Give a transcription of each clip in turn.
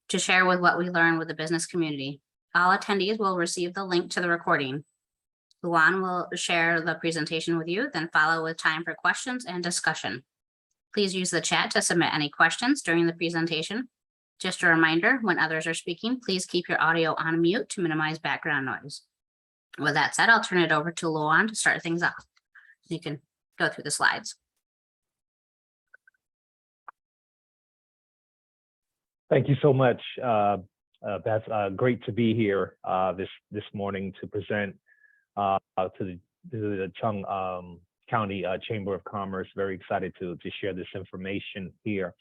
to share with what we learn with the business community. All attendees will receive the link to the recording. Luan will share the presentation with you, then follow with time for questions and discussion. Please use the chat to submit any questions during the presentation. Just a reminder, when others are speaking, please keep your audio on mute to minimize background noise. With that said, I'll turn it over to Luan to start things off. You can go through the slides. Thank you so much, Beth. Great to be here this morning to present to the Chung County Chamber of Commerce. Very excited to share this information here.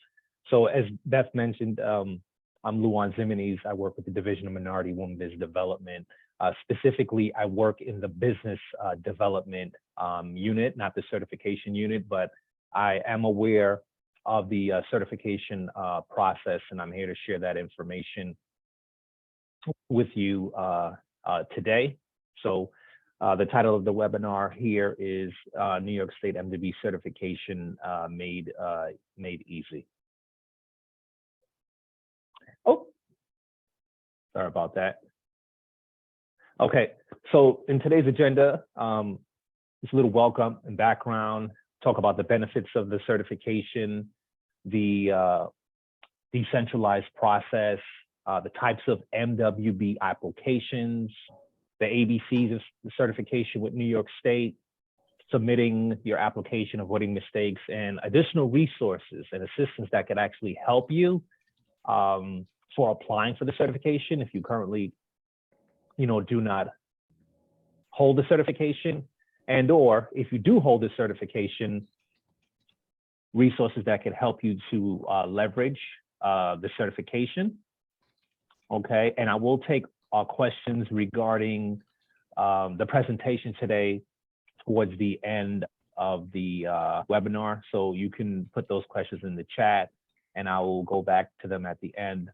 So as Beth mentioned, I'm Luan Zimenez. I work with the Division of Minority Women Business Development. Specifically, I work in the business development unit, not the certification unit, but I am aware of the certification process, and I'm here to share that information with you today. So the title of the webinar here is New York State MWBE Certification Made Easy. Oh, sorry about that. Okay, so in today's agenda, just a little welcome and background, talk about the benefits of the certification, the decentralized process, the types of MWBE applications, the ABCs of the certification with New York State, submitting your application, avoiding mistakes, and additional resources and assistance that could actually help you for applying for the certification if you currently, do not hold the certification, and or if you do hold the certification, resources that could help you to leverage the certification. Okay, and I will take questions regarding the presentation today towards the end of the webinar. So you can put those questions in the chat and I will go back to them at the end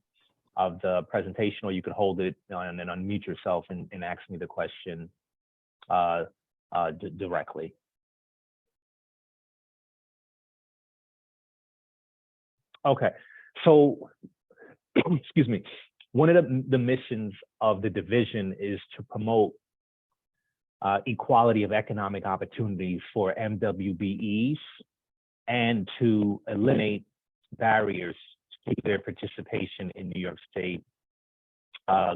of the presentation, or you could hold it and then unmute yourself and ask me the question directly. Okay, so excuse me. One of the missions of the division is to promote equality of economic opportunities for MWBEs and to eliminate barriers to their participation in New York State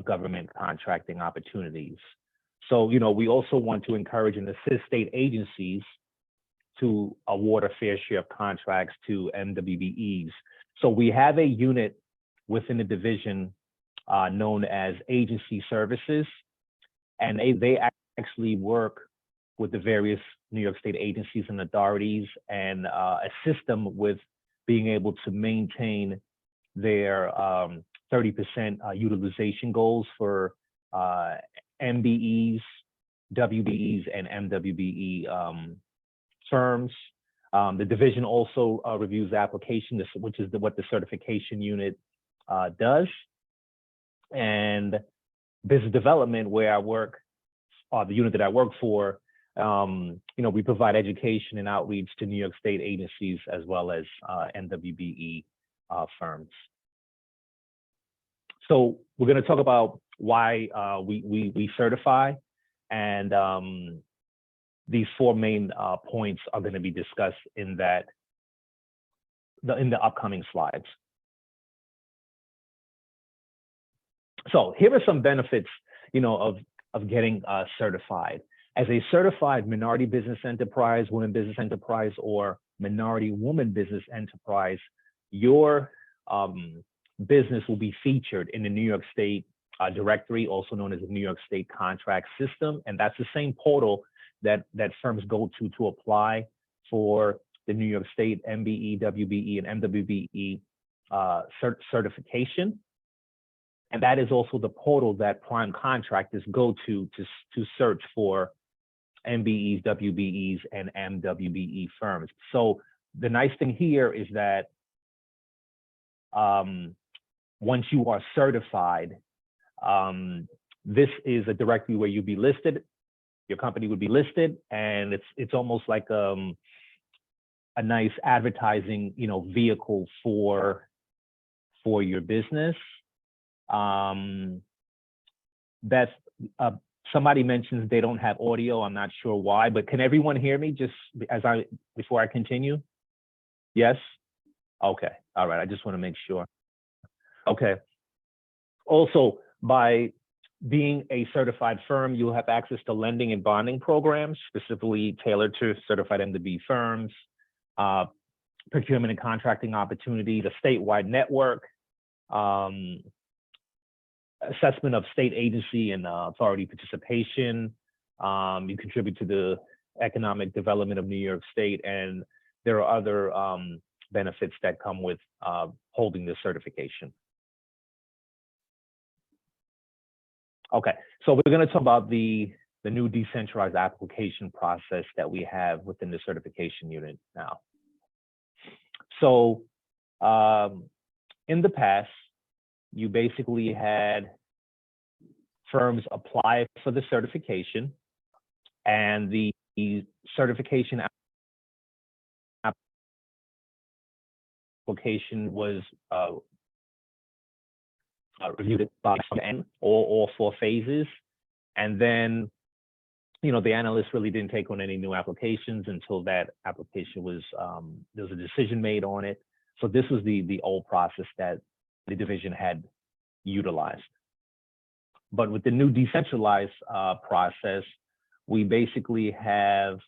government contracting opportunities. So, we also want to encourage and assist state agencies to award a fair share of contracts to MWBEs. So we have a unit within the division known as agency services, and they actually work with the various New York State agencies and authorities and assist them with being able to maintain their 30% utilization goals for MBEs, WBEs, and MWBE firms. The division also reviews the application, which is what the certification unit does. And business development, where I work, the unit that I work for, we provide education and outreach to New York State agencies as well as MWBE firms. So we're going to talk about why we certify, and these four main points are going to be discussed in the upcoming slides. So here are some benefits, of getting certified. As a certified minority business enterprise, women business enterprise, or minority woman business enterprise, your business will be featured in the New York State directory, also known as the New York State contract system. And that's the same portal that firms go to apply for the New York State MBE, WBE, and MWBE certification. And that is also the portal that prime contractors go to search for MBEs, WBEs, and MWBE firms. So the nice thing here is that once you are certified, this is a directory where you'll be listed. Your company would be listed, and it's almost like a nice advertising, vehicle for your business. Beth, somebody mentions they don't have audio. I'm not sure why, but can everyone hear me just before I continue? Yes? Okay, all right, I just want to make sure. Okay. Also, by being a certified firm, you'll have access to lending and bonding programs specifically tailored to certified MWBE firms, procurement and contracting opportunities, a statewide network, assessment of state agency and authority participation. You contribute to the economic development of New York State, and there are other benefits that come with holding this certification. Okay, so we're going to talk about the new decentralized application process that we have within the certification unit now. So in the past, you basically had firms apply for the certification, and the certification application was reviewed by all 4 phases, and then the analysts really didn't take on any new applications until that application was there was a decision made on it. So this was the old process that the division had utilized. But with the new decentralized process, we basically have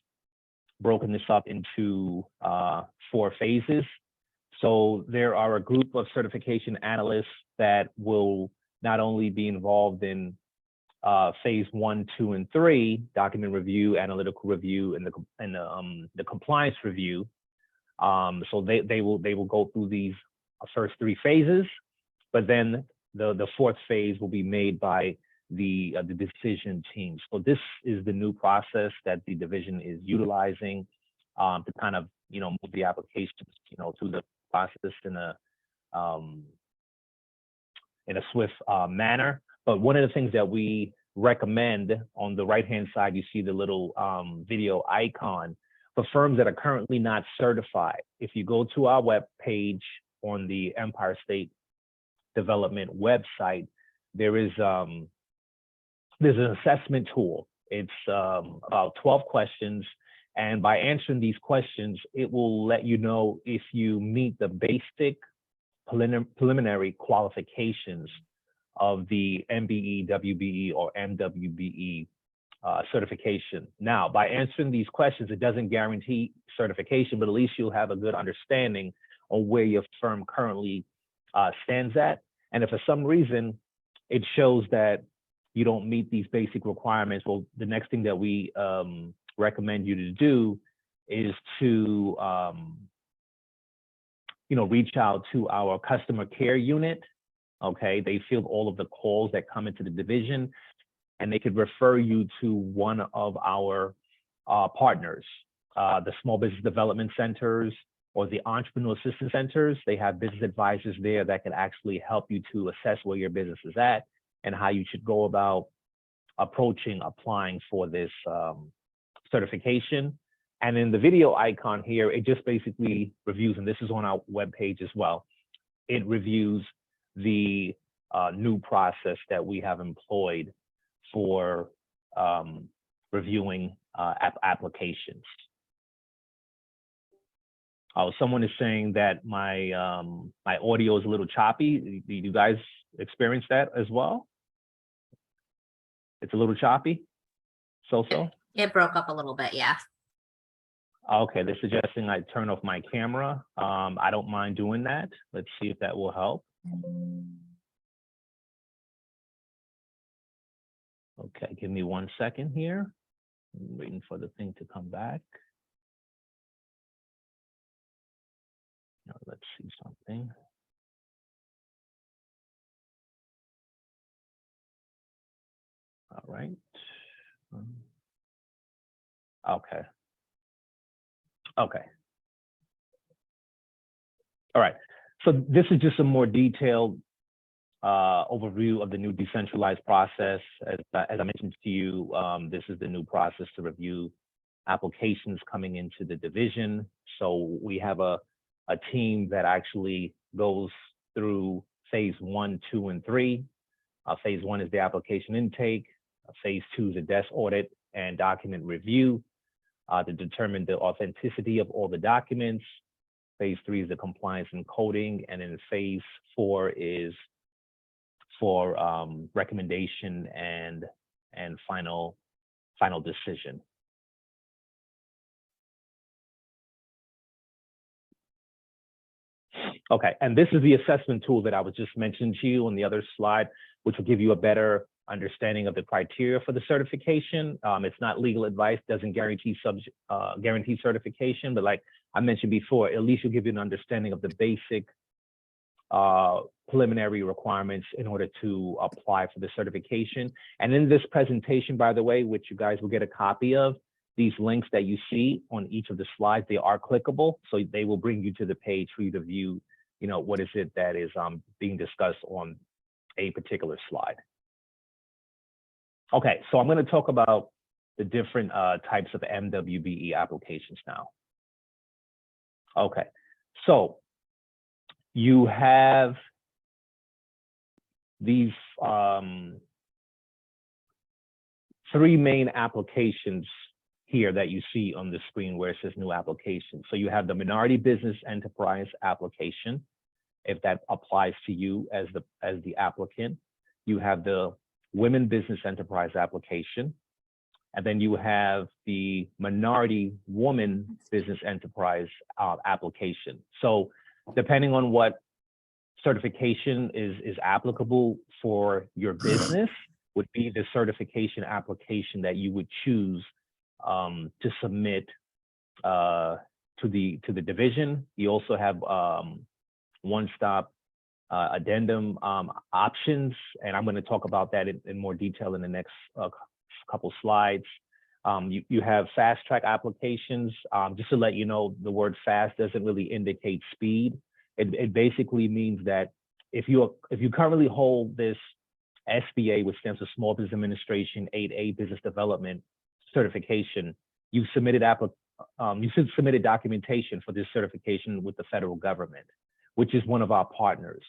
broken this up into 4 phases. So there are a group of certification analysts that will not only be involved in phase 1, 2, and 3, document review, analytical review, and the compliance review. So they will go through these first 3 phases, but then the 4th phase will be made by the decision team. So this is the new process that the division is utilizing to kind of move the applications through the process in a swift manner. But one of the things that we recommend, on the right-hand side, you see the little video icon for firms that are currently not certified. If you go to our web page on the Empire State Development website, there's an assessment tool. It's about 12 questions, and by answering these questions, it will let you know if you meet the basic preliminary qualifications of the MBE, WBE, or MWBE certification. Now, by answering these questions, it doesn't guarantee certification, but at least you'll have a good understanding on where your firm currently stands at. And if for some reason it shows that you don't meet these basic requirements, well, the next thing that we recommend you to do is to reach out to our customer care unit. Okay, they field all of the calls that come into the division, and they could refer you to one of our partners, the small business development centers or the entrepreneur assistance centers. They have business advisors there that can actually help you to assess where your business is at and how you should go about applying for this certification. And in the video icon here, it just basically reviews, and this is on our webpage as well, it reviews the new process that we have employed for reviewing applications. Someone is saying that my audio is a little choppy. Do you guys experience that as well? It's a little choppy? So? It broke up a little bit, yeah. Okay, they're suggesting I turn off my camera. I don't mind doing that. Let's see if that will help. Okay, give me 1 second here. I'm waiting for the thing to come back. Now, let's see something. All right. Okay. Okay. All right. So this is just a more detailed overview of the new decentralized process. As I mentioned to you, this is the new process to review applications coming into the division. So we have a team that actually goes through phase 1, 2, and 3. Phase 1 is the application intake. Phase 2 is the desk audit and document review to determine the authenticity of all the documents. Phase 3 is the compliance and coding, and then phase 4 is for recommendation and final decision. Okay, and this is the assessment tool that I was just mentioning to you on the other slide, which will give you a better understanding of the criteria for the certification. It's not legal advice, doesn't guarantee certification, but like I mentioned before, at least will give you an understanding of the basic preliminary requirements in order to apply for the certification. And in this presentation, by the way, which you guys will get a copy of, these links that you see on each of the slides, they are clickable, so they will bring you to the page for you to view, you know, what is it that is being discussed on a particular slide. Okay, so I'm going to talk about the different types of MWBE applications now. Okay, so you have these three main applications here that you see on the screen where it says new application. So you have the minority business enterprise application, if that applies to you as the applicant. You have the women business enterprise application, and then you have the minority woman business enterprise application. So depending on what certification is applicable for your business would be the certification application that you would choose to submit to the division. You also have one-stop addendum options, and I'm going to talk about that in more detail in the next couple slides. You have fast track applications. Just to let you know, the word fast doesn't really indicate speed. It basically means that if you currently hold this SBA, which stands for Small Business Administration 8A Business Development certification, you've submitted documentation for this certification with the federal government, which is one of our partners.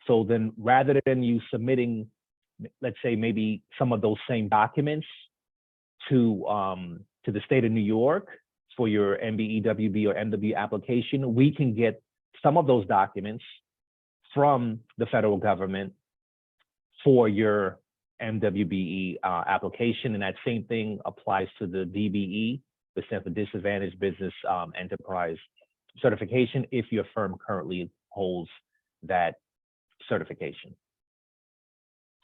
So then rather than you submitting, let's say maybe some of those same documents to the state of New York for your MBE, WB, or MWBE application, we can get some of those documents from the federal government for your MWBE application, and that same thing applies to the DBE, the stands for Disadvantaged Business Enterprise certification, if your firm currently holds that certification.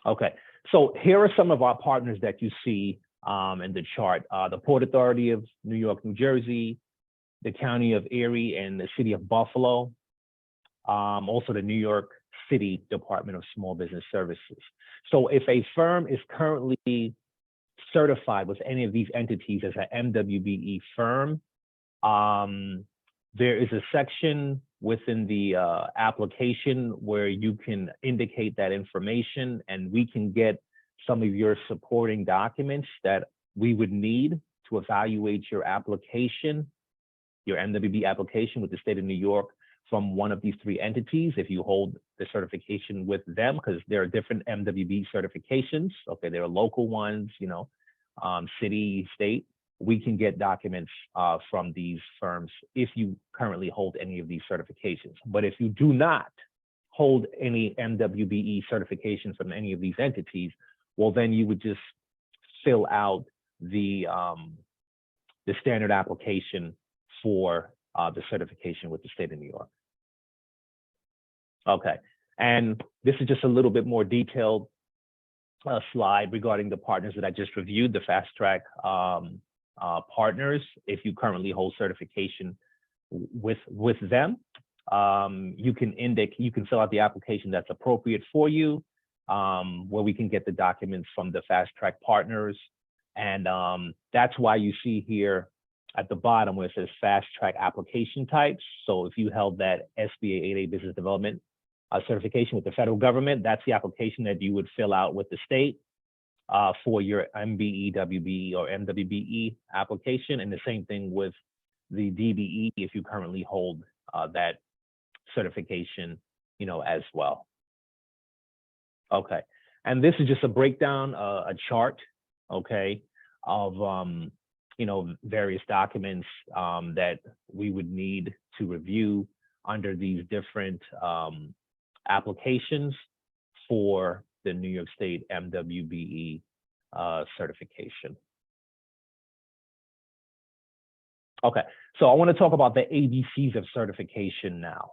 Okay, so here are some of our partners that you see in the chart. The Port Authority of New York, New Jersey, the County of Erie, and the City of Buffalo. Also the New York City Department of Small Business Services. So if a firm is currently certified with any of these entities as an MWBE firm, there is a section within the application where you can indicate that information, and we can get some of your supporting documents that we would need to evaluate your application, your MWBE application with the state of New York, from one of these three entities, if you hold the certification with them, because there are different MWBE certifications. Okay, there are local ones, you know, city, state. We can get documents from these firms if you currently hold any of these certifications. But if you do not hold any MWBE certifications from any of these entities, well, then you would just fill out the standard application for the certification with the state of New York. Okay, and this is just a little bit more detailed slide regarding the partners that I just reviewed, the fast track partners. If you currently hold certification with them, you can fill out the application that's appropriate for you, where we can get the documents from the fast track partners. And that's why you see here at the bottom where it says fast track application types. So if you held that SBA 8A Business Development certification with the federal government, that's the application that you would fill out with the state for your MBE, WBE, or MWBE application. And the same thing with the DBE if you currently hold that certification, you know, as well. Okay, And this is just a breakdown, a chart, okay, of various documents that we would need to review under these different applications for the New York State MWBE certification. Okay, so I want to talk about the ABCs of certification now.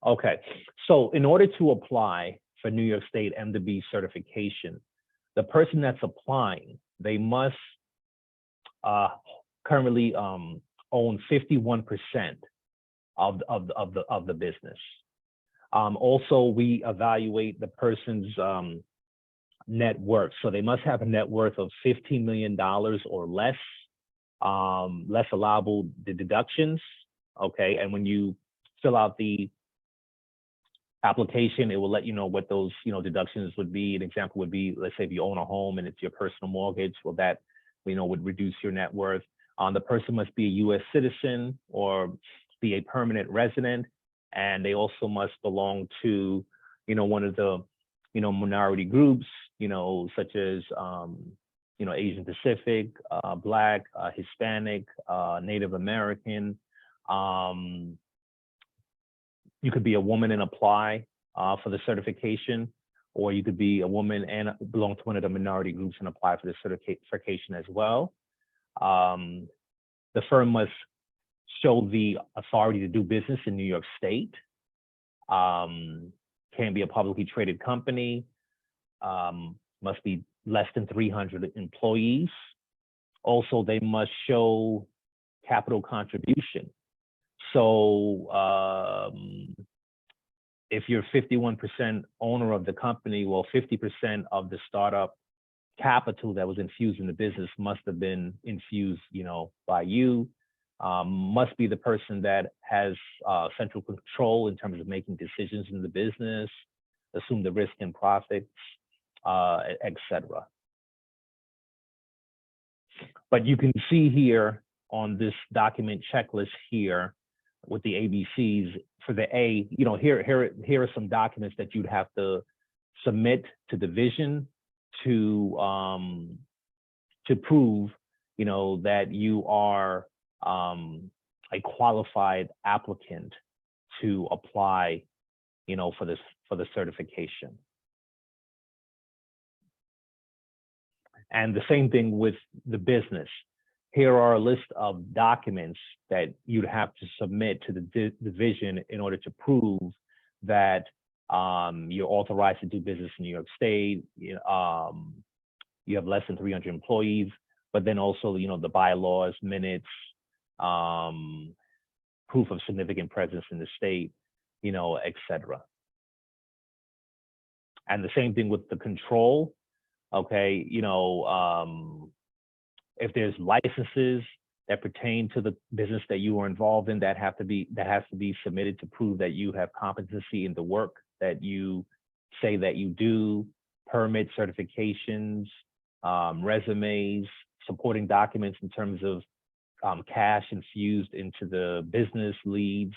Okay, so in order to apply for New York State MWBE certification, the person that's applying, they must currently own 51% of the business. Also, we evaluate the person's net worth. So they must have a net worth of $15 million or less, less allowable deductions. Okay, and when you fill out the application, it will let you know what those deductions would be. An example would be, let's say if you own a home and it's your personal mortgage, well, that would reduce your net worth. The person must be a U.S. citizen or be a permanent resident, and they also must belong to one of the minority groups, such as Asian Pacific, Black, Hispanic, Native American. You could be a woman and apply for the certification, or you could be a woman and belong to one of the minority groups and apply for the certification as well. The firm must show the authority to do business in New York State. Can be a publicly traded company. Must be less than 300 employees. Also, they must show capital contribution. So if you're 51% owner of the company, well, 50% of the startup capital that was infused in the business must have been infused, by you. Must be the person that has central control in terms of making decisions in the business, assume the risk and profits, etc. But you can see here on this document checklist here with the ABCs for the A, here are some documents that you'd have to submit to division to prove, that you are a qualified applicant to apply, for the certification. And the same thing with the business. Here are a list of documents that you'd have to submit to the division in order to prove that you're authorized to do business in New York State. You have less than 300 employees, but then also, the bylaws, minutes, proof of significant presence in the state, etc. And the same thing with the control. Okay, if there's licenses that pertain to the business that you are involved in, that has to be submitted to prove that you have competency in the work that you say that you do, permits, certifications, resumes, supporting documents in terms of cash infused into the business leads,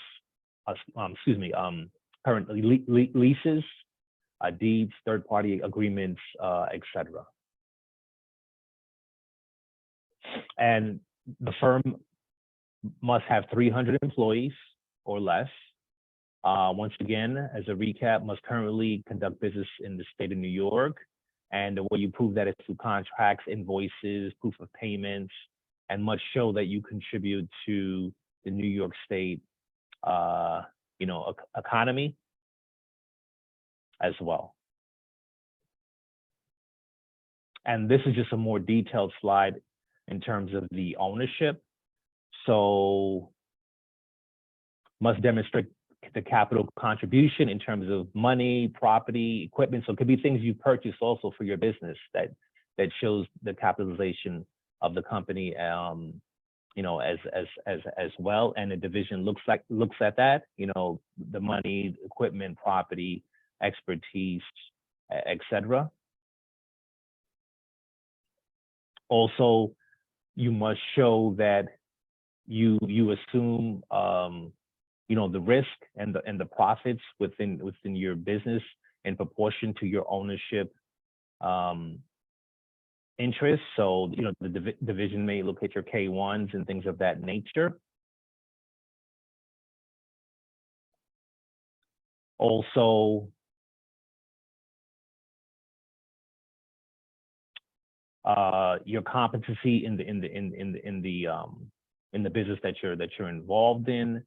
current leases, deeds, third-party agreements, etc. And the firm must have 300 employees or less. Once again, as a recap, must currently conduct business in the state of New York. And the way you prove that is through contracts, invoices, proof of payments, and must show that you contribute to the New York State, economy as well. And this is just a more detailed slide in terms of the ownership. So must demonstrate the capital contribution in terms of money, property, equipment. So it could be things you purchase also for your business that shows the capitalization of the company, as well. And the division looks at that, the money, equipment, property, expertise, etc. Also, you must show that you assume the risk and the profits within your business. in proportion to your ownership interests. So, the division may look at your K1s and things of that nature. Also, your competency in the business that you're involved in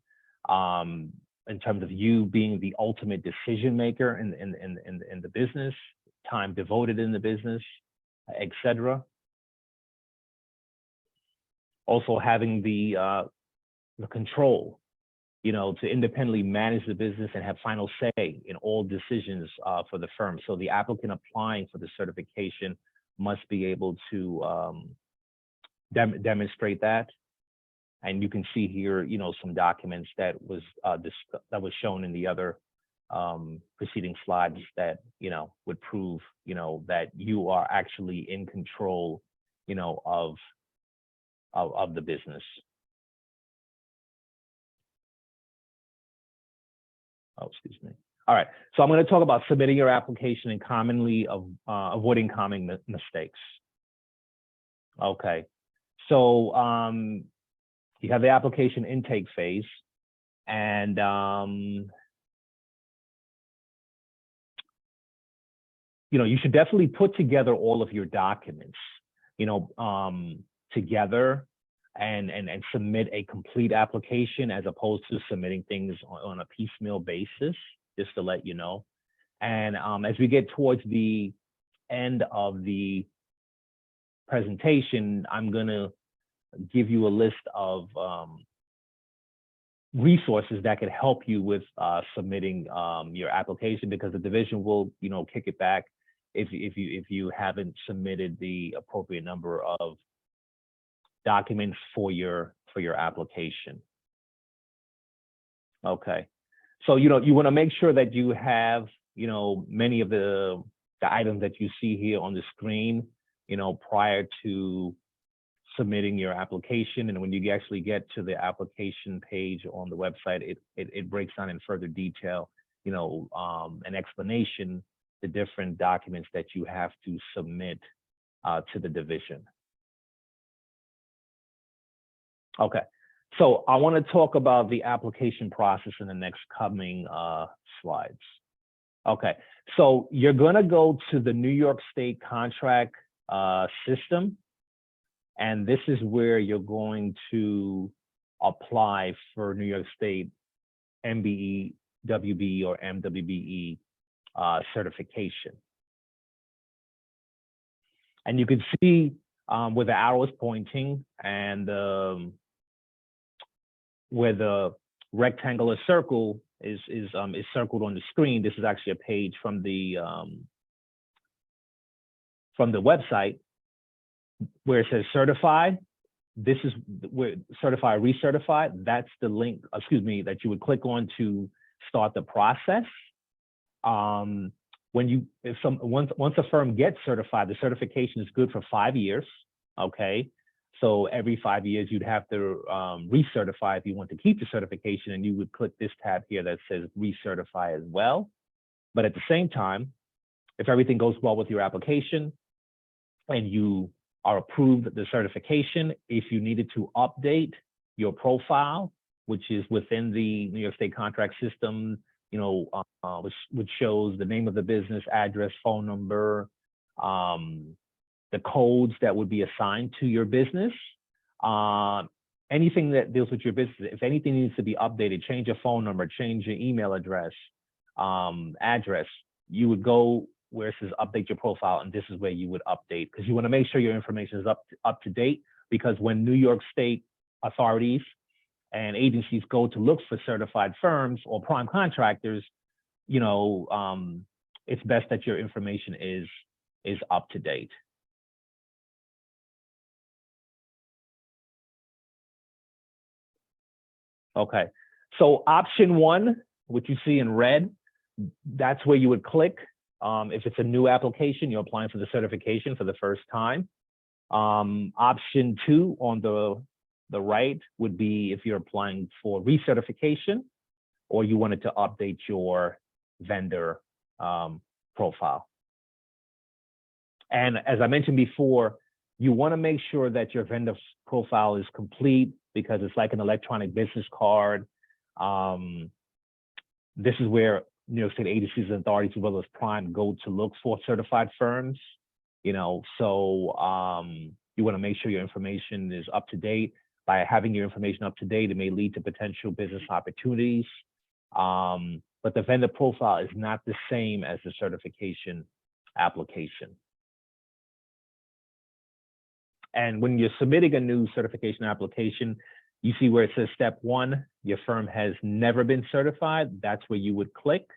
terms of you being the ultimate decision maker in the business, time devoted in the business, etc. Also having the control, to independently manage the business and have final say in all decisions for the firm. So the applicant applying for the certification must be able to demonstrate that. And you can see here, some documents that was shown in the other preceding slides that would prove that you are actually in control of the business. Oh, excuse me. All right, so I'm going to talk about submitting your application and commonly avoiding common mistakes. Okay, so you have the application intake phase, and you should definitely put together all of your documents, together and submit a complete application as opposed to submitting things on a piecemeal basis, just to let you know. And as we get towards the end of the presentation, I'm going to give you a list of resources that could help you with submitting your application, because the division will, kick it back if you haven't submitted the appropriate number of documents for your application. Okay, so you want to make sure that you have many of the items that you see here on the screen prior to submitting your application. And when you actually get to the application page on the website, it breaks down in further detail, an explanation, the different documents that you have to submit to the division. Okay, so I want to talk about the application process in the next coming slides. Okay, so you're going to go to the New York State contract system, and this is where you're going to apply for New York State MBE, WBE, or MWBE certification. And you can see where the arrow is pointing and where the rectangular circle is circled on the screen. This is actually a page from the website where it says certified. This is where certify, recertify. That's the link, that you would click on to start the process. Once a firm gets certified, the certification is good for 5 years. Okay, so every 5 years you'd have to recertify if you want to keep the certification, and you would click this tab here that says recertify as well. But at the same time, if everything goes well with your application and you are approved the certification, if you needed to update your profile, which is within the New York State contract system, which shows the name of the business, address, phone number, the codes that would be assigned to your business, anything that deals with your business. If anything needs to be updated, change your phone number, change your email address, address, you would go where it says update your profile, and this is where you would update, because you want to make sure your information is up to date, because when New York State authorities and agencies go to look for certified firms or prime contractors, it's best that your information is up to date. Okay, so option 1, which you see in red, that's where you would click. If it's a new application, you're applying for the certification for the first time. Option 2 on the right would be if you're applying for recertification, or you wanted to update your vendor profile. And as I mentioned before, you want to make sure that your vendor profile is complete because it's like an electronic business card. This is where New York State agencies and authorities, as well as Prime, go to look for certified firms. You know, so you want to make sure your information is up to date. By having your information up to date, it may lead to potential business opportunities. But the vendor profile is not the same as the certification application. And when you're submitting a new certification application, you see where it says step 1, your firm has never been certified. That's where you would click.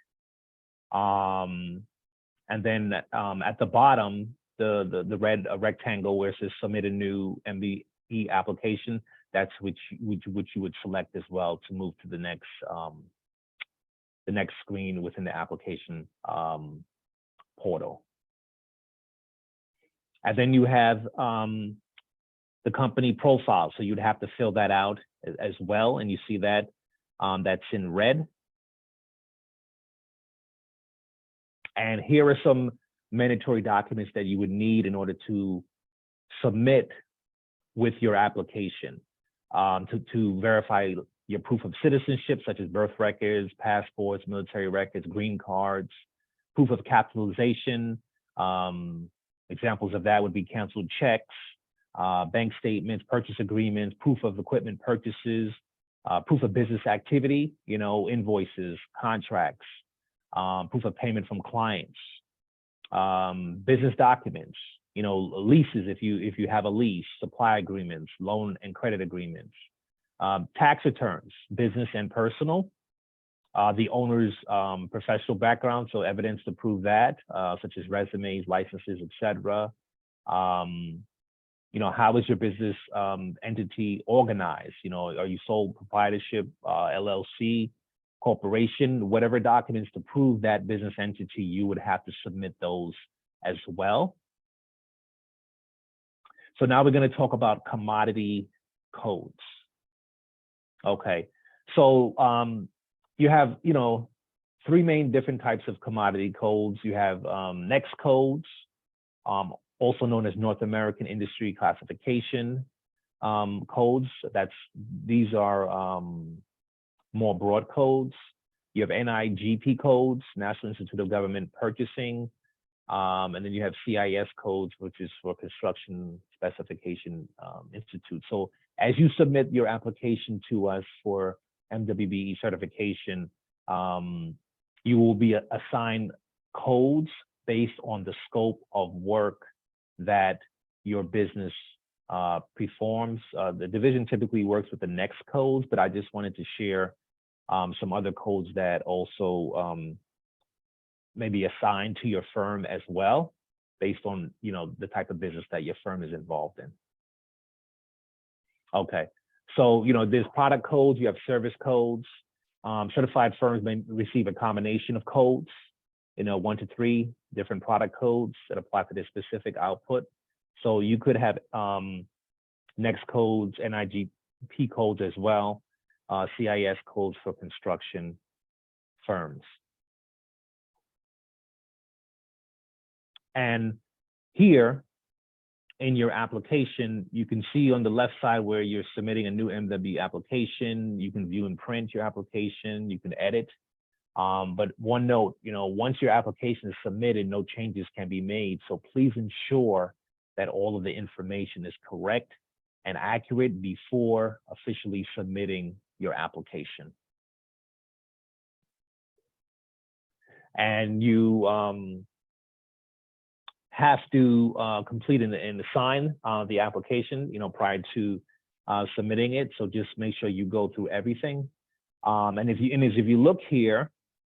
And then at the bottom, the red rectangle where it says submit a new MWBE application, that's which you would select as well to move to the next screen within the application portal. And then you have the company profile. So you'd have to fill that out as well. And you see that that's in red. And here are some mandatory documents that you would need in order to submit with your application to verify your proof of citizenship, such as birth records, passports, military records, green cards, proof of capitalization. Examples of that would be canceled checks, bank statements, purchase agreements, proof of equipment purchases, proof of business activity, you know, invoices, contracts, proof of payment from clients, business documents, you know, leases if you have a lease, supply agreements, loan and credit agreements, tax returns, business and personal, the owner's professional background, so evidence to prove that, such as resumes, licenses, etc. You know, how is your business entity organized? You know, are you sole proprietorship, LLC, corporation? Whatever documents to prove that business entity, you would have to submit those as well. So now we're going to talk about commodity codes. Okay, so you have, you know, 3 main different types of commodity codes. You have NEX codes, also known as North American Industry Classification codes. These are more broad codes. You have NIGP codes, National Institute of Government Purchasing, and then you have CIS codes, which is for Construction Specification Institute. So as you submit your application to us for MWBE certification, you will be assigned codes based on the scope of work that your business performs. The division typically works with the NEX codes, but I just wanted to share some other codes that also may be assigned to your firm as well, based on, you know, the type of business that your firm is involved in. Okay, so, you know, there's product codes, you have service codes. Certified firms may receive a combination of codes, you know, 1 to 3 different product codes that apply to their specific output. So you could have NEX codes, NIGP codes as well, CIS codes for construction firms. And here in your application, you can see on the left side where you're submitting a new MWBE application. You can view and print your application, you can edit. But one note, you know, once your application is submitted, no changes can be made. So please ensure that all of the information is correct and accurate before officially submitting your application. And you have to complete and sign the application, you know, prior to submitting it. So just make sure you go through everything. And if you look here,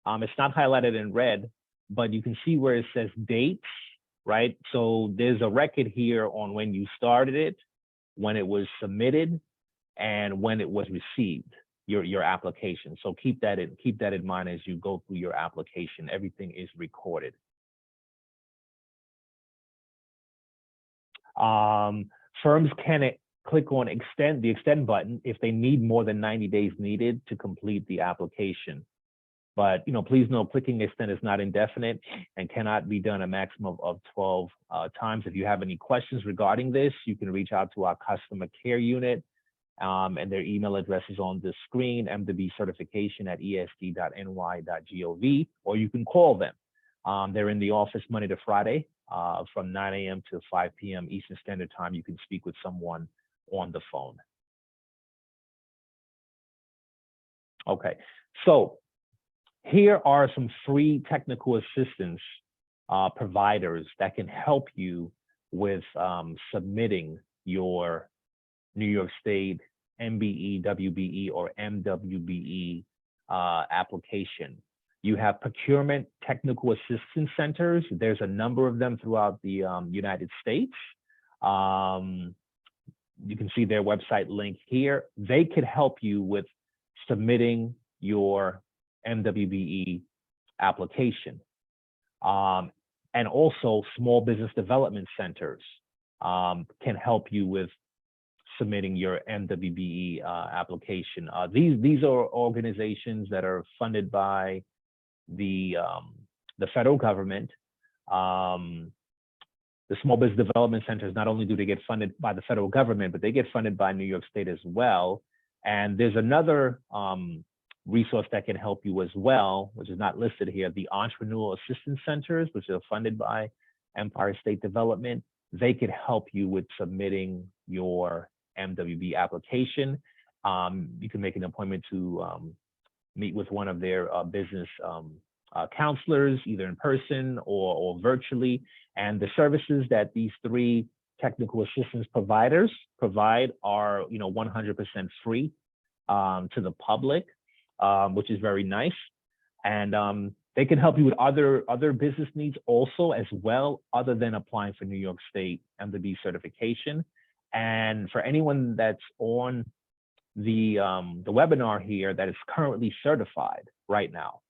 it's not highlighted in red, but you can see where it says dates, right? So there's a record here on when you started it, when it was submitted, and when it was received, your application. So keep that in mind as you go through your application. Everything is recorded. Firms can click on the extend button if they need more than 90 days needed to complete the application. But please note, clicking extend is not indefinite and cannot be done a maximum of 12 times. If you have any questions regarding this, you can reach out to our customer care unit, and their email address is on the screen, mwbecertification@esd.ny.gov, or you can call them. They're in the office Monday to Friday from 9 a.m. to 5 p.m. Eastern Standard Time. You can speak with someone on the phone. Okay, so here are some free technical assistance providers that can help you with submitting your New York State MBE, WBE, or MWBE application. You have procurement technical assistance centers. There's a number of them throughout the United States. You can see their website link here. They could help you with submitting your MWBE application. And also small business development centers can help you with submitting your MWBE application. These are organizations that are funded by the federal government. The small business development centers, not only do they get funded by the federal government, but they get funded by New York State as well. And there's another resource that can help you as well, which is not listed here, the Entrepreneurial Assistance Centers, which are funded by Empire State Development. They could help you with submitting your MWB application. You can make an appointment to meet with one of their business counselors, either in person or virtually. And the services that these three technical assistance providers provide are 100% free to the public, which is very nice. And they can help you with other business needs also as well, other than applying for New York State MWBE certification. And for anyone that's on the webinar here that is currently certified right now,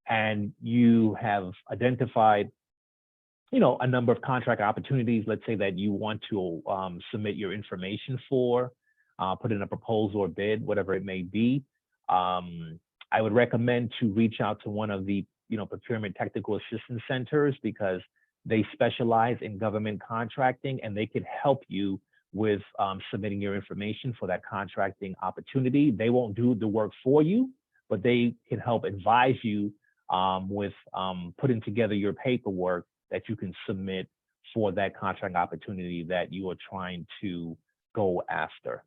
and you have identified a number of contract opportunities, let's say that you want to submit your information for, put in a proposal or bid, whatever it may be, I would recommend to reach out to one of the procurement technical assistance centers, because they specialize in government contracting and they can help you with submitting your information for that contracting opportunity. They won't do the work for you, but they can help advise you with putting together your paperwork that you can submit for that contract opportunity that you are trying to go after.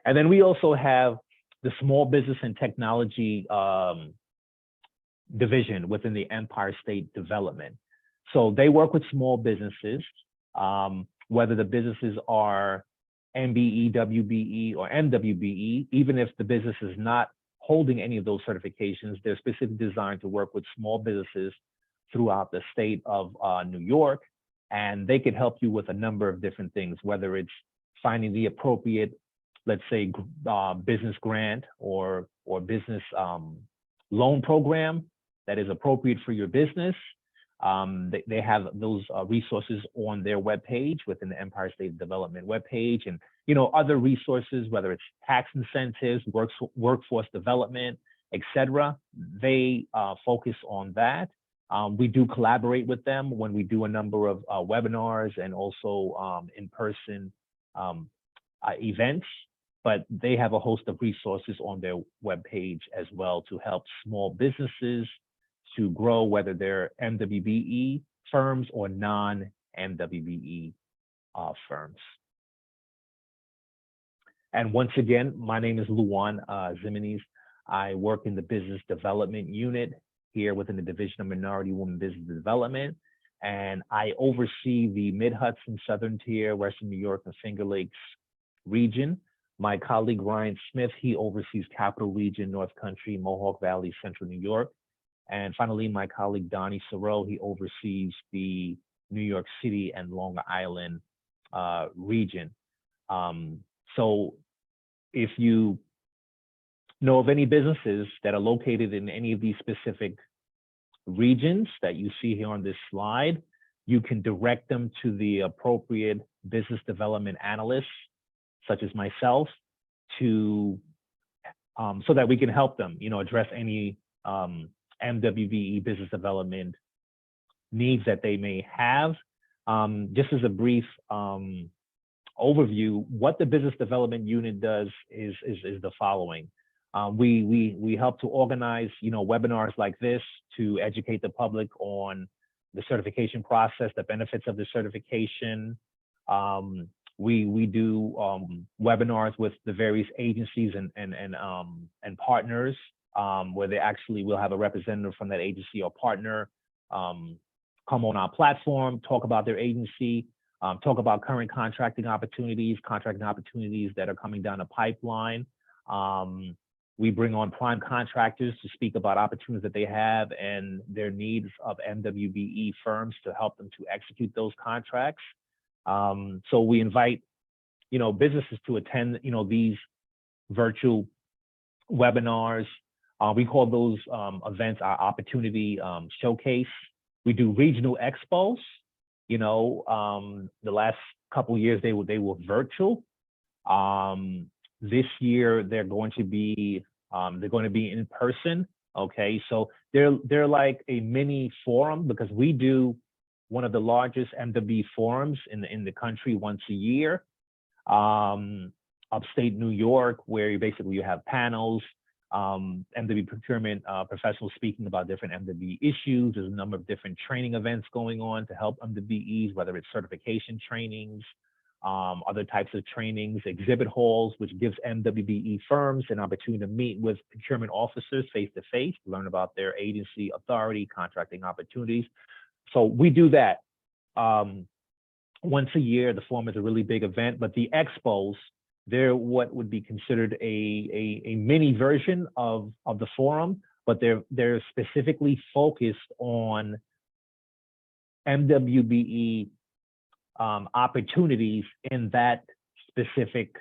And then we also have the Small Business and Technology division within the Empire State Development. So they work with small businesses, whether the businesses are MBE, WBE, or MWBE. Even if the business is not holding any of those certifications, they're specifically designed to work with small businesses throughout the state of New York. And they can help you with a number of different things, whether it's finding the appropriate, let's say, business grant or business loan program that is appropriate for your business. They have those resources on their webpage, within the Empire State Development webpage, and other resources, whether it's tax incentives, workforce development, etc. They focus on that. We do collaborate with them when we do a number of webinars and also in-person events, but they have a host of resources on their webpage as well to help small businesses to grow, whether they're MWBE firms or non-MWBE firms. And once again, my name is Luan Zimenez. I work in the Business Development Unit here within the Division of Minority Women Business Development. And I oversee the Mid-Hudson, Southern Tier, Western New York, and Finger Lakes region. My colleague, Ryan Smith, he oversees Capital Region, North Country, Mohawk Valley, Central New York. And finally, my colleague, Donnie Sorrell, he oversees the New York City and Long Island region. So if you know of any businesses that are located in any of these specific regions that you see here on this slide, you can direct them to the appropriate business development analysts, such as myself, to so that we can help them, address any MWBE business development needs that they may have. Just as a brief overview, what the business development unit does is the following. We help to organize, webinars like this to educate the public on the certification process, the benefits of the certification. We do webinars with the various agencies and partners, where they actually will have a representative from that agency or partner come on our platform, talk about their agency, talk about current contracting opportunities that are coming down the pipeline. We bring on prime contractors to speak about opportunities that they have and their needs of MWBE firms to help them to execute those contracts. So we invite, businesses to attend, these virtual webinars. We call those events our opportunity showcase. We do regional expos. The last couple of years they were virtual. This year they're going to be in person. Okay, so they're like a mini forum, because we do one of the largest MWBE forums in the country once a year. Upstate New York, where you have panels, MWBE procurement professionals speaking about different MWBE issues. There's a number of different training events going on to help MWBEs, whether it's certification trainings, other types of trainings, exhibit halls, which gives MWBE firms an opportunity to meet with procurement officers face-to-face, learn about their agency authority, contracting opportunities. So we do that once a year. The forum is a really big event, but the expos, they're what would be considered a mini version of the forum, but they're specifically focused on MWBE opportunities in that specific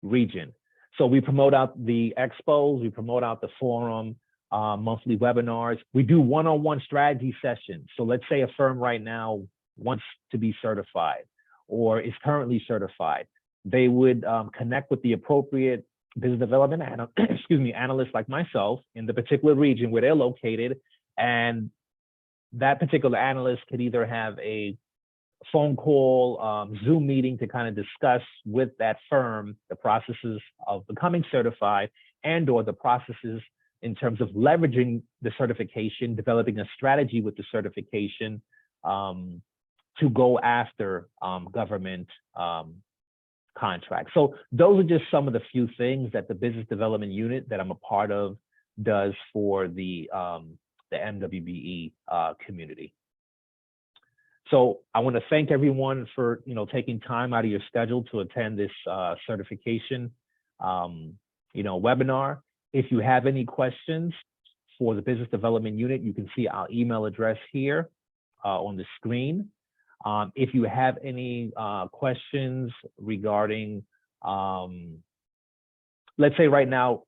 region. So we promote out the expos, we promote out the forum, monthly webinars. We do one-on-one strategy sessions. So let's say a firm right now wants to be certified or is currently certified. They would connect with the appropriate business development analysts like myself in the particular region where they're located, and that particular analyst could either have a phone call, Zoom meeting to kind of discuss with that firm the processes of becoming certified and/or the processes in terms of leveraging the certification, developing a strategy with the certification to go after government contracts. So those are just some of the few things that the business development unit that I'm a part of does for the MWBE community. So I want to thank everyone for taking time out of your schedule to attend this certification webinar. If you have any questions for the business development unit, you can see our email address here on the screen. If you have any questions regarding, let's say right now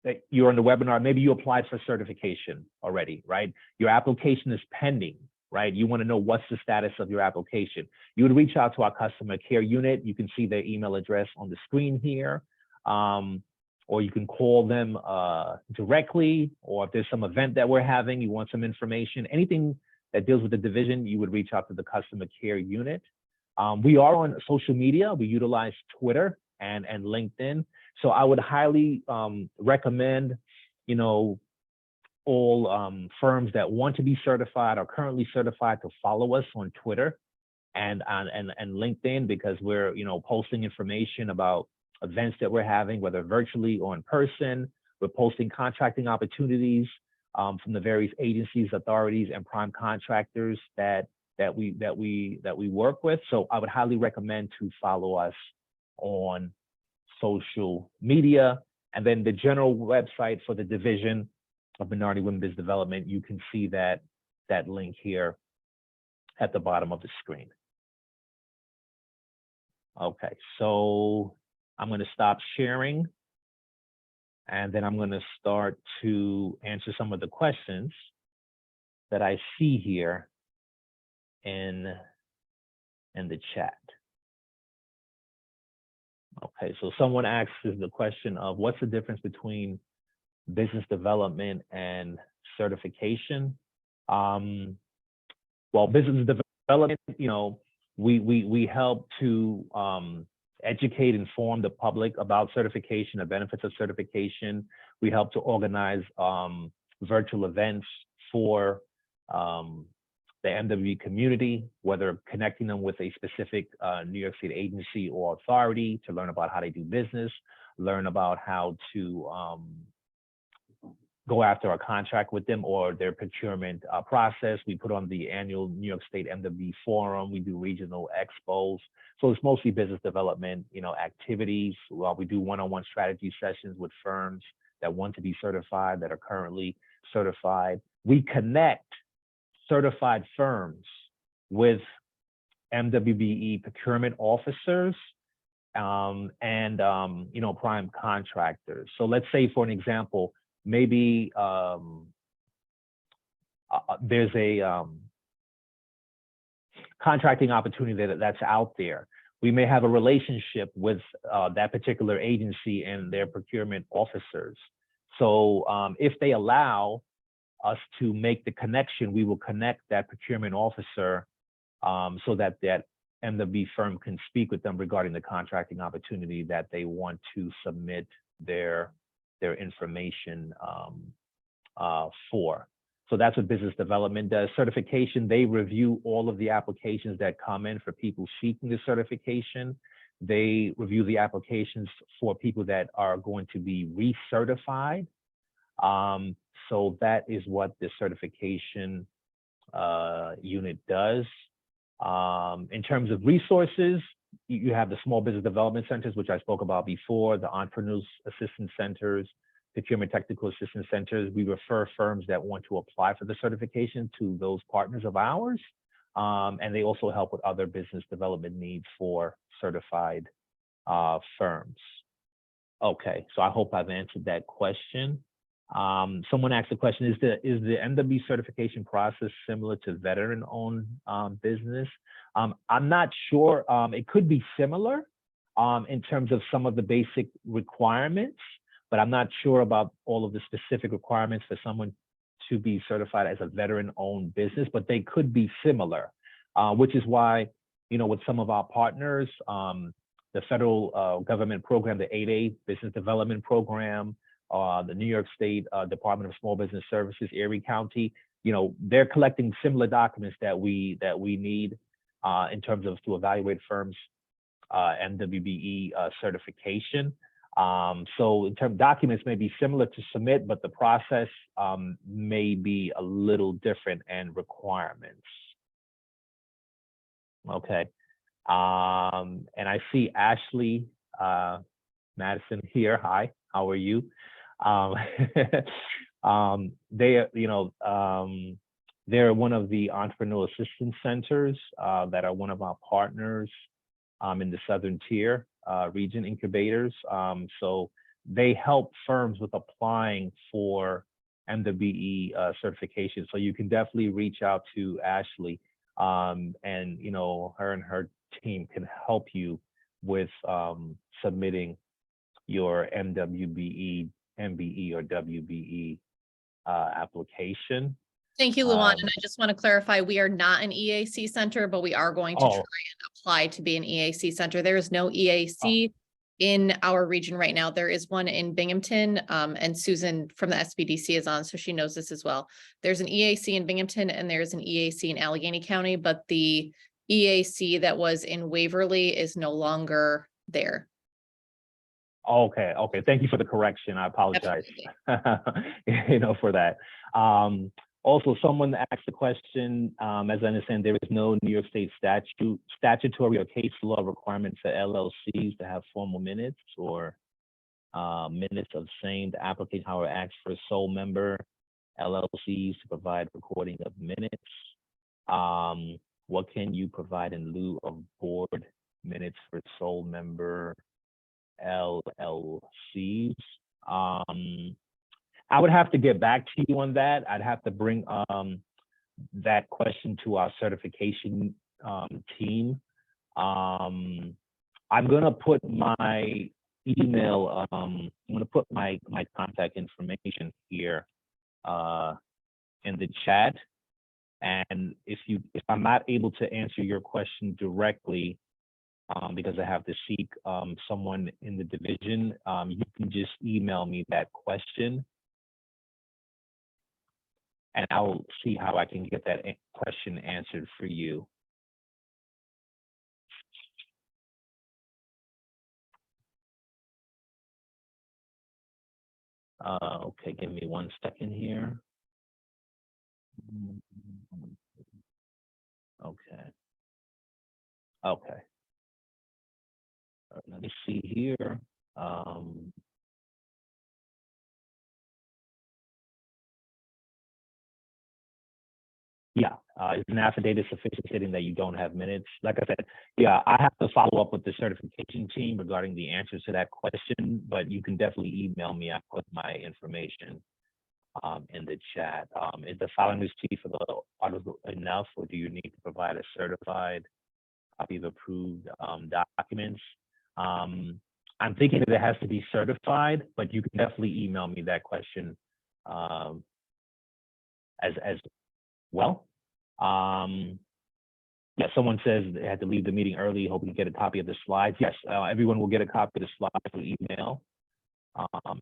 that you're on the webinar, maybe you applied for certification already, right? Your application is pending, right? You want to know what's the status of your application. You would reach out to our customer care unit. You can see their email address on the screen here, or you can call them directly, or if there's some event that we're having, you want some information, anything that deals with the division, you would reach out to the customer care unit. We are on social media. We utilize Twitter and LinkedIn. So I would highly recommend, all firms that want to be certified or currently certified to follow us on Twitter and LinkedIn, because we're, posting information about events that we're having, whether virtually or in person. We're posting contracting opportunities from the various agencies, authorities, and prime contractors that we work with. So I would highly recommend to follow us on social media. And then the general website for the Division of Minority Women Business Development, you can see that link here at the bottom of the screen. Okay, so I'm going to stop sharing, and then I'm going to start to answer some of the questions that I see here in the chat. Okay, so someone asks the question of what's the difference between business development and certification? Well, business development, we help to educate, inform the public about certification, the benefits of certification. We help to organize virtual events for the MWBE community, whether connecting them with a specific New York State agency or authority to learn about how they do business, learn about how to go after a contract with them or their procurement process. We put on the annual New York State MWBE Forum. We do regional expos. So it's mostly business development, activities. Well, we do one-on-one strategy sessions with firms that want to be certified, that are currently certified. We connect certified firms with MWBE procurement officers and prime contractors. So let's say, for an example, maybe there's a contracting opportunity that's out there. We may have a relationship with that particular agency and their procurement officers. So if they allow us to make the connection, we will connect that procurement officer so that MWBE firm can speak with them regarding the contracting opportunity that they want to submit their information for. So that's what business development does. Certification, they review all of the applications that come in for people seeking the certification. They review the applications for people that are going to be recertified. So that is what the certification unit does. In terms of resources, you have the small business development centers, which I spoke about before, the entrepreneurs assistance centers, procurement technical assistance centers. We refer firms that want to apply for the certification to those partners of ours. And they also help with other business development needs for certified firms. Okay, so I hope I've answered that question. Someone asked the question, is the MWBE certification process similar to veteran-owned business? I'm not sure. It could be similar in terms of some of the basic requirements, but I'm not sure about all of the specific requirements for someone to be certified as a veteran-owned business, but they could be similar, which is why, with some of our partners, the federal government program, the 8A Business Development Program, the New York State Department of Small Business Services, Erie County, they're collecting similar documents that we need in terms of to evaluate firms' MWBE certification. So in terms of documents may be similar to submit, but the process may be a little different and requirements. Okay. And I see Ashley Madison here. Hi, how are you? They're one of the entrepreneurial assistance centers that are one of our partners in the Southern Tier region incubators. So they help firms with applying for MWBE certification. So you can definitely reach out to Ashley, and her and her team can help you with submitting your MWBE, MBE, or WBE application. Thank you, Luan. And I just want to clarify, we are not an EAC center, but we are going to try and apply to be an EAC center. There is no EAC in our region right now. There is one in Binghamton, and Susan from the SBDC is on, so she knows this as well. There's an EAC in Binghamton and there's an EAC in Allegheny County, but the EAC that was in Waverly is no longer there. Okay. Thank you for the correction. I apologize, for that. Also, someone asked the question, as I understand, there is no New York State statutory or case law requirement for LLCs to have formal minutes or minutes of same. The application, however, asks for sole member LLCs to provide recording of minutes. What can you provide in lieu of board minutes for sole member LLCs? I would have to get back to you on that. I'd have to bring that question to our certification team. I'm gonna put my email, I'm gonna put my contact information here in the chat. And if I'm not able to answer your question directly, because I have to seek someone in the division, you can just email me that question, and I'll see how I can get that question answered for you. Okay, give me 1 second here. Okay. Okay. Let me see here. Yeah, is an affidavit sufficient stating that you don't have minutes? Like I said, yeah, I have to follow up with the certification team regarding the answers to that question, but you can definitely email me. I put my information in the chat. Is the filing receipt for the article enough, or do you need to provide a certified copy of approved documents? I'm thinking that it has to be certified, but you can definitely email me that question as well. Yeah, someone says they had to leave the meeting early, hoping to get a copy of the slides. Yes, everyone will get a copy of the slides through email,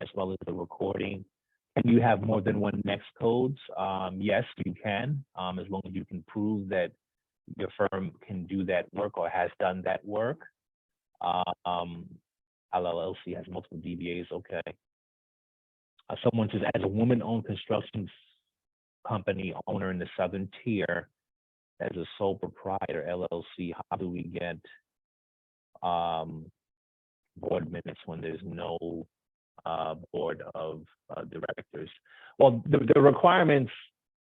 as well as the recording. Can you have more than one next codes? Yes, you can, as long as you can prove that your firm can do that work or has done that work. LLC has multiple DBAs, okay. Someone says, as a woman-owned construction company owner in the Southern Tier, as a sole proprietor LLC, how do we get board minutes when there's no board of directors? Well, the requirements,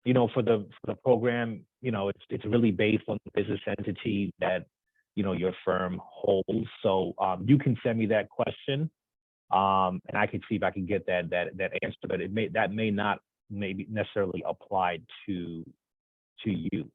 you know, for the program, you know, it's really based on the business entity that, you know, your firm holds. So you can send me that question, and I can see if I can get that answer, but that may not maybe necessarily apply to you.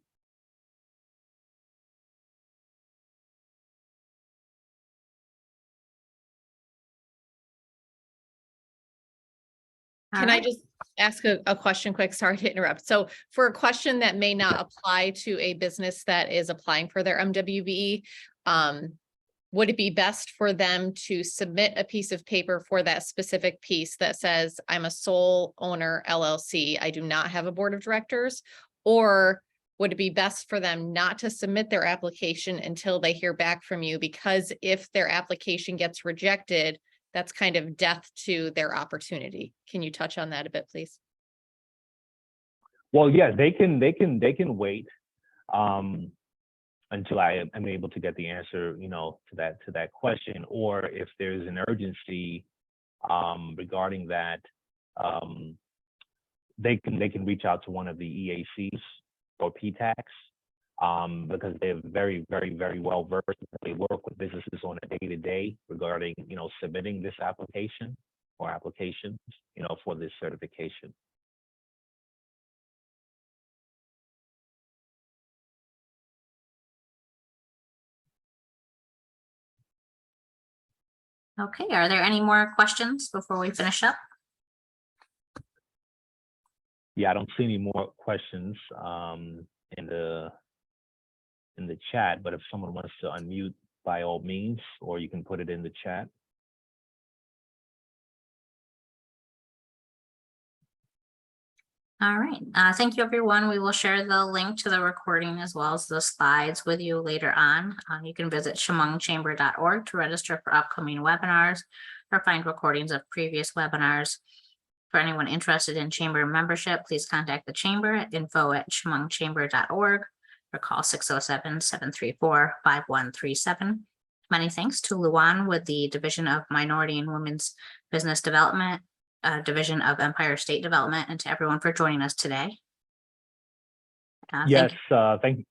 Can I just ask a question quick? Sorry to interrupt. So for a question that may not apply to a business that is applying for their MWBE, would it be best for them to submit a piece of paper for that specific piece that says, I'm a sole owner LLC, I do not have a board of directors? Or would it be best for them not to submit their application until they hear back from you? Because if their application gets rejected, that's kind of death to their opportunity. Can you touch on that a bit, please? Well, yeah, they can wait until I am able to get the answer, you know, to that question. Or if there's an urgency regarding that, they can reach out to one of the EACs or PTACs, because they're very well versed. They work with businesses on a day-to-day regarding, you know, submitting this application or applications, you know, for this certification. Okay, are there any more questions before we finish up? Yeah, I don't see any more questions in the chat, but if someone wants to unmute, by all means, or you can put it in the chat. All right, thank you, everyone. We will share the link to the recording as well as the slides with you later on. You can visit chemungchamber.org to register for upcoming webinars or find recordings of previous webinars. For anyone interested in chamber membership, please contact the chamber at info@chemungchamber.org or call 607-734-5137. Many thanks to Luan with the Division of Minority and Women's Business Development, Division of Empire State Development, and to everyone for joining us today. Yes, thank you.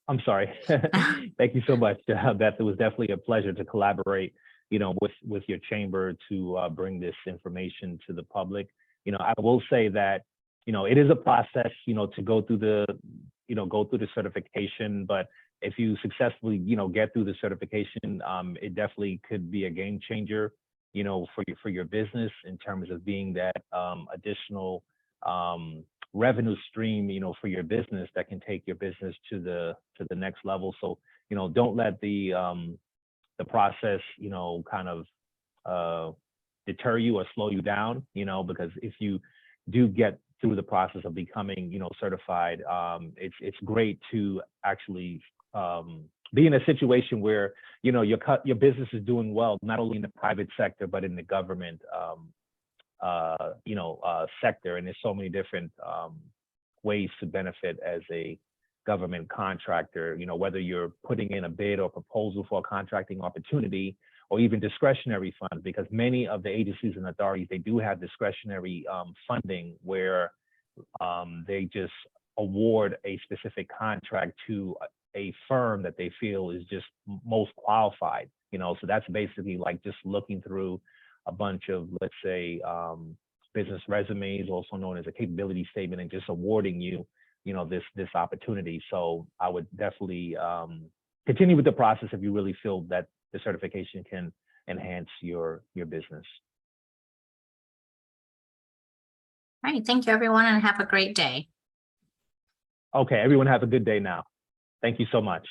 I'm sorry. Thank you so much, Beth. It was definitely a pleasure to collaborate, you know, with your chamber to bring this information to the public. You know, I will say that it is a process, to go through the certification, but if you successfully, get through the certification, it definitely could be a game changer, for your business in terms of being that additional revenue stream, for your business that can take your business to the next level. So, don't let the process, kind of deter you or slow you down, because if you do get through the process of becoming, certified, it's great to actually be in a situation where, your business is doing well, not only in the private sector, but in the government, sector. And there's so many different ways to benefit as a government contractor, whether you're putting in a bid or proposal for a contracting opportunity, or even discretionary funds, because many of the agencies and authorities, they do have discretionary funding where they just award a specific contract to a firm that they feel is just most qualified, so that's basically like just looking through a bunch of, let's say, business resumes, also known as a capability statement, and just awarding you, this opportunity. So I would definitely continue with the process if you really feel that the certification can enhance your business. All right, thank you, everyone, and have a great day. Okay, everyone have a good day now. Thank you so much.